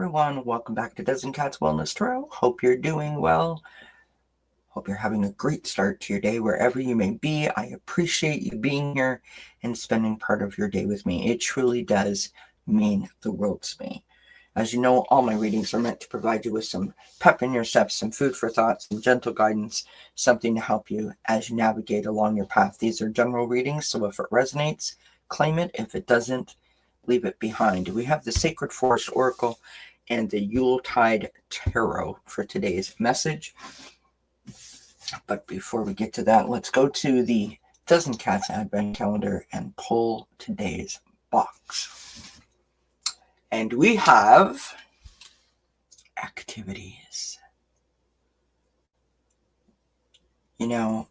everyone, welcome back to Dozen Cats Wellness Tarot. Hope you're doing well. Hope you're having a great start to your day wherever you may be. I appreciate you being here and spending part of your day with me. It truly does mean the world to me. As you know, all my readings are meant to provide you with some pep in your steps, some food for thought, some gentle guidance, something to help you as you navigate along your path. These are general readings, so if it resonates, claim it. If it doesn't, leave it behind. We have the Sacred Forest Oracle and the Yuletide Tarot for today's message. But before we get to that, let's go to the Dozen Cats Advent Calendar and pull today's box. And we have activities. You know,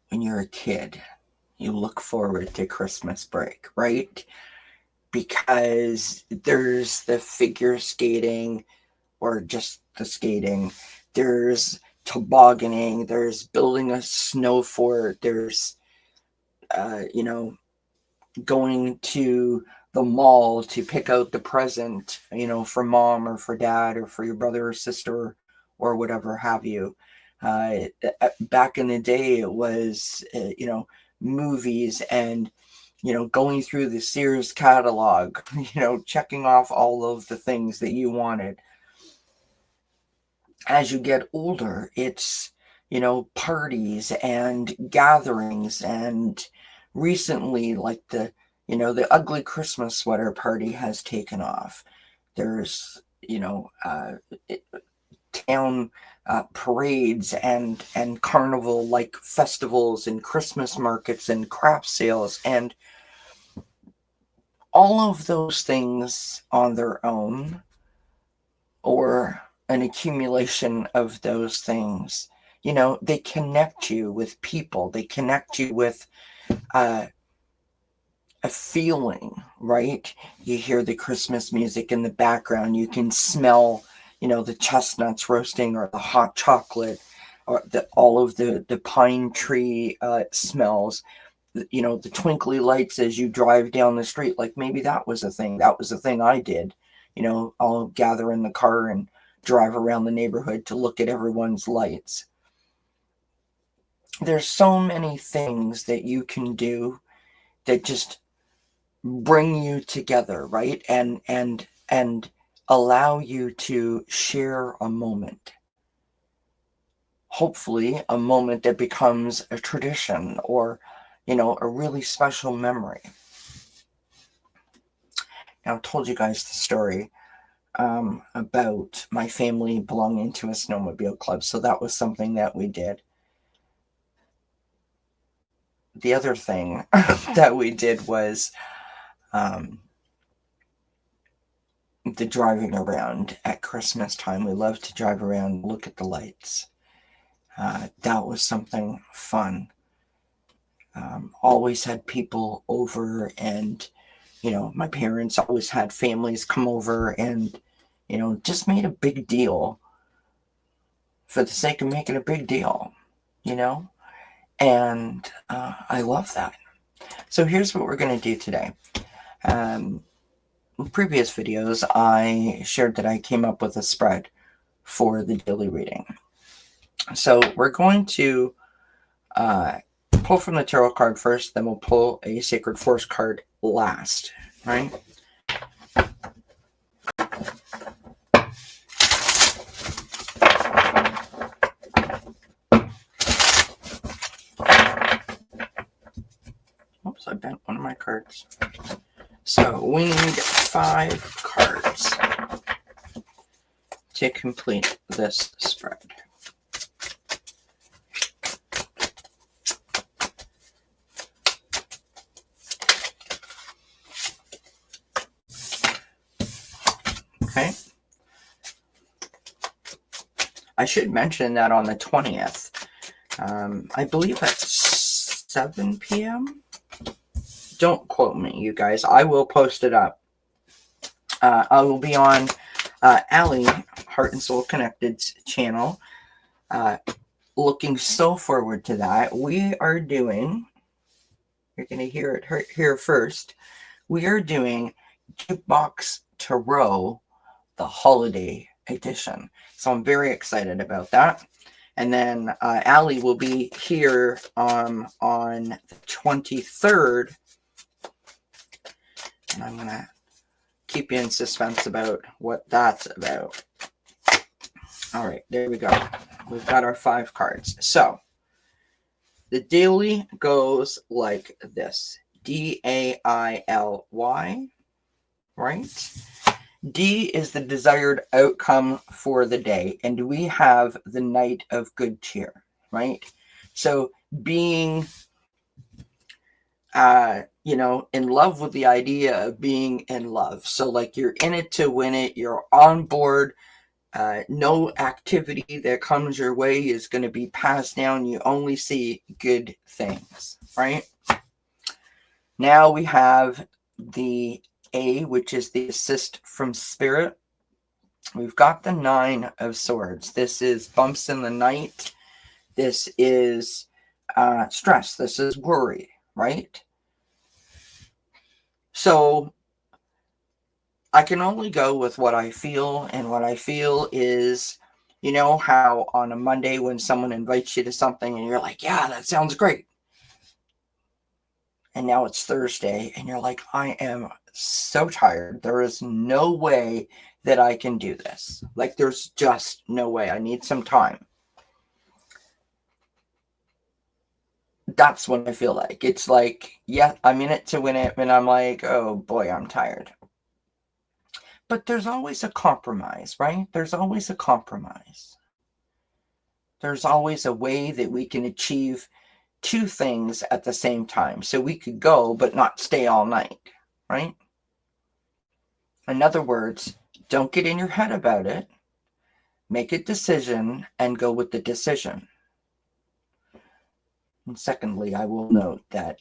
when you're a kid, you look forward to Christmas break, right? Because there's the figure skating or just the skating. There's tobogganing. There's building a snow fort. There's, going to the mall to pick out the present, for mom or for dad or for your brother or sister or whatever have you. Back in the day, it was, movies and, going through the Sears catalog, checking off all of the things that you wanted. As you get older, it's, parties and gatherings, and recently, like the ugly Christmas sweater party has taken off. There's, town parades and carnival-like festivals and Christmas markets and craft sales, and all of those things on their own, or an accumulation of those things, they connect you with people. They connect you with a feeling, right? You hear the Christmas music in the background. You can smell, the chestnuts roasting, or the hot chocolate, or all of the pine tree smells, the twinkly lights as you drive down the street. Like, maybe that was a thing. That was a thing I did. I'll gather in the car and drive around the neighborhood to look at everyone's lights. There's so many things that you can do that just bring you together, right? And allow you to share a moment. Hopefully a moment that becomes a tradition, or, a really special memory. Now, I told you guys the story about my family belonging to a snowmobile club. So that was something that we did. The other thing that we did was the driving around at Christmas time. We love to drive around, look at the lights. That was something fun. Always had people over, and, my parents always had families come over, and, just made a big deal for the sake of making a big deal, and I love that. So here's what we're going to do today. In previous videos, I shared that I came up with a spread for the daily reading. So we're going to pull from the tarot card first, then we'll pull a Sacred Forest card last, right? Oops, I bent one of my cards. So we need 5 cards to complete this spread. Okay. I should mention that on the 20th, I believe at 7 p.m. Don't quote me, you guys. I will post it up. I will be on Allie, Heart and Soul Connected's channel. Looking so forward to that. We are doing, you're going to hear it here first, we are doing jukebox Tarot, the holiday edition. So I'm very excited about that. And then Allie will be here on the 23rd. And I'm going to keep you in suspense about what that's about. All right, there we go. We've got our 5 cards. So the daily goes like this. DAILY, right? D is the desired outcome for the day. And we have the Knight of Good Cheer, right? So being, in love with the idea of being in love. So like you're in it to win it. You're on board. No activity that comes your way is going to be passed down. You only see good things, right? Now we have the A, which is the assist from spirit. We've got the 9 of swords. This is bumps in the night. This is stress. This is worry, right? So I can only go with what I feel, and what I feel is, you know how on a Monday when someone invites you to something and you're like, yeah, that sounds great. And now it's Thursday and you're like, I am so tired. There is no way that I can do this. Like, there's just no way. I need some time. That's what I feel like. It's like, yeah, I'm in it to win it. And I'm like, oh boy, I'm tired. But there's always a compromise, right? There's always a compromise. There's always a way that we can achieve 2 things at the same time. So we could go, but not stay all night, right? In other words, don't get in your head about it. Make a decision and go with the decision. And secondly, I will note that,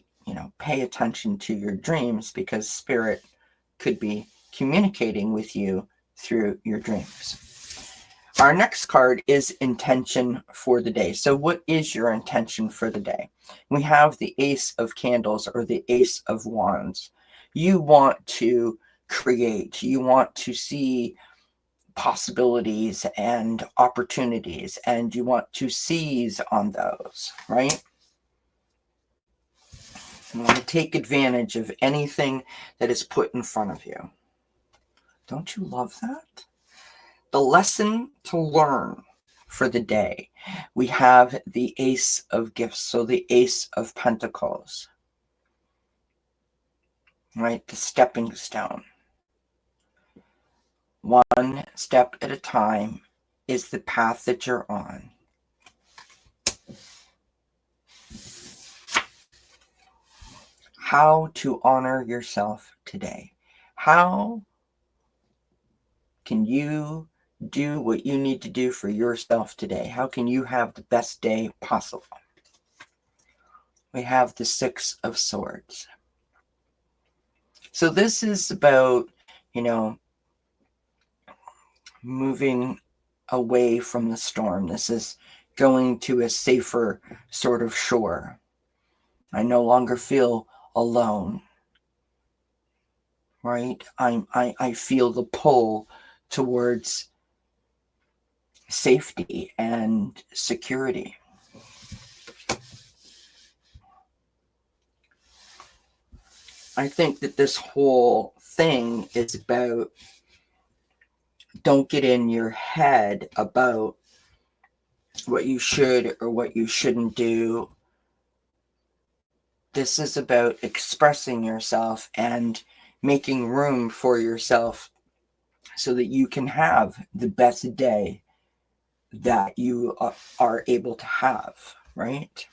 pay attention to your dreams, because spirit could be communicating with you through your dreams. Our next card is intention for the day. So what is your intention for the day? We have the Ace of Candles, or the Ace of Wands. You want to create. You want to see possibilities and opportunities, and you want to seize on those, right? You want to take advantage of anything that is put in front of you. Don't you love that? The lesson to learn for the day. We have the Ace of Gifts, so the Ace of Pentacles, right? The stepping stone. One step at a time is the path that you're on. How to honor yourself today. How can you do what you need to do for yourself today? How can you have the best day possible? We have the 6 of Swords. So this is about, moving away from the storm. This is going to a safer sort of shore. I no longer feel alone, right? I feel the pull towards safety and security. I think that this whole thing is about, don't get in your head about what you should or what you shouldn't do. This is about expressing yourself and making room for yourself so that you can have the best day that you are able to have, right?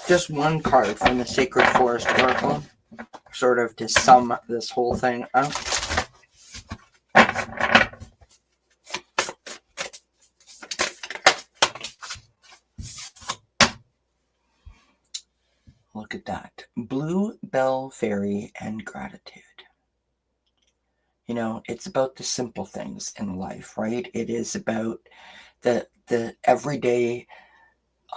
Just one card from the Sacred Forest Oracle, sort of to sum this whole thing up. Look at that. Bluebell Fairy and Gratitude. It's about the simple things in life, right? It is about the everyday,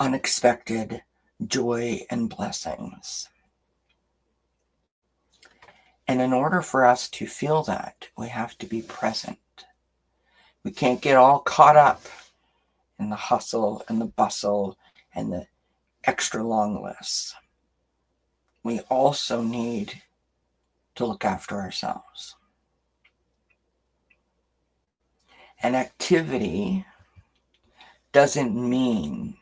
unexpected joy and blessings. And in order for us to feel that, we have to be present. We can't get all caught up in the hustle and the bustle and the extra long lists. We also need to look after ourselves. And activity doesn't mean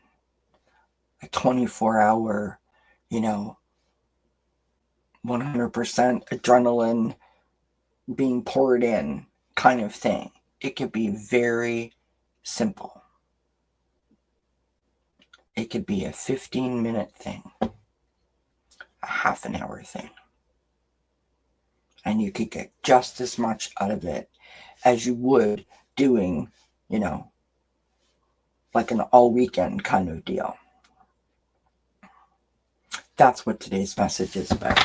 a 24-hour, 100% adrenaline being poured in kind of thing. It could be very simple. It could be a 15-minute thing, a half an hour thing. And you could get just as much out of it as you would doing, like an all weekend kind of deal. That's what today's message is about.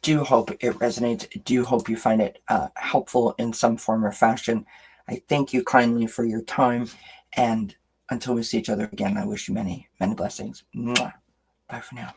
Do hope it resonates. Do hope you find it helpful in some form or fashion. I thank you kindly for your time. And until we see each other again, I wish you many, many blessings. Mwah. Bye for now.